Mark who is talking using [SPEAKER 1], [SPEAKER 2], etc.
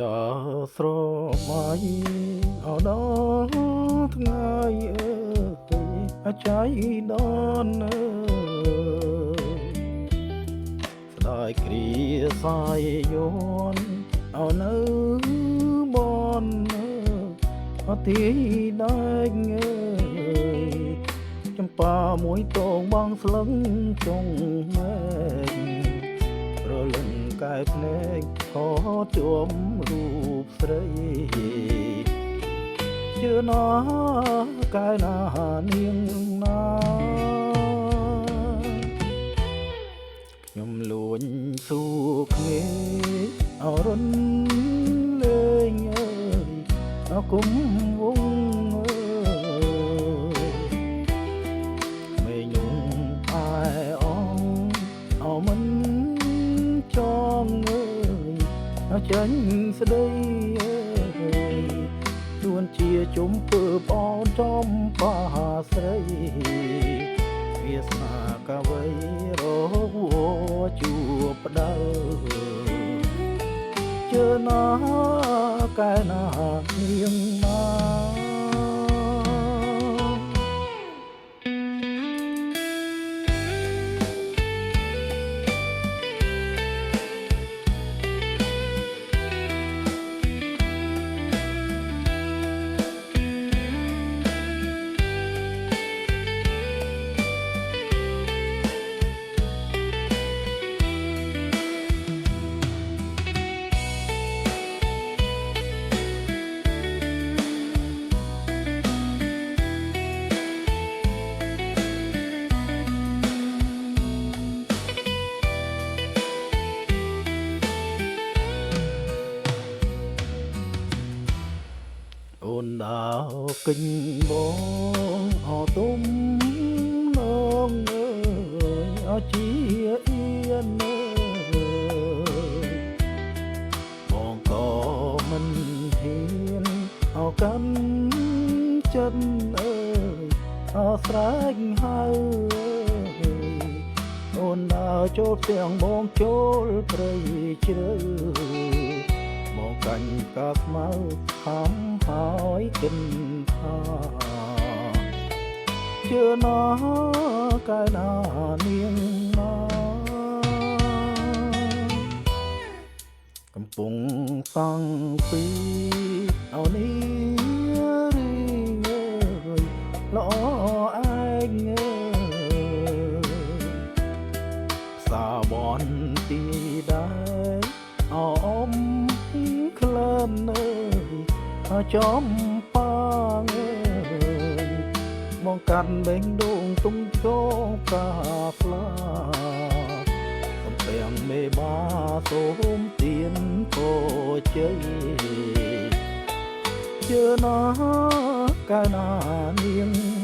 [SPEAKER 1] ដល់ស្រមៃអោដល់ថ្ងៃអាចៃដល់ស្ដាយគ្រាសាយយន់អោនៅបនអទីដែកចំប៉ាមួយតងបងស្លឹងចុងម៉ែរលឹងកែភ្នែកខជួមរូបស្រីជឿណាកែណានាងណាខ្ញុំលួចសួរគ្នាអរុនលេងអគុំវងមេញងអាយអងអមិនចងចាញ់ស្ដីទួនជាជុំពើបអនចំបាស្រីវាស្នាកាវៃរកជួបដើជឿណាកែណានាងណាអូនដាវគិញបងអទុំនងអជាអៀនបងក៏មិនហ៊ានអកាន់ចិត្តអស្រែកហើយអូនដើរចូលផ្ទាំងបងចូលព្រៃជ្រៅមកកាញ់កាស្មៅខំហើយគិនថាជឿណាកែណានាងណាកំពុងសង់ពីអោនេះរីងល្អឯងសាបនទីដែរអមក្លិនចំប៉ាងមកកាន់បេងដូងទុំជោកាផ្លាសំពាំងមេបាសូមទៀនពោជ័យជឿណាកែណានាង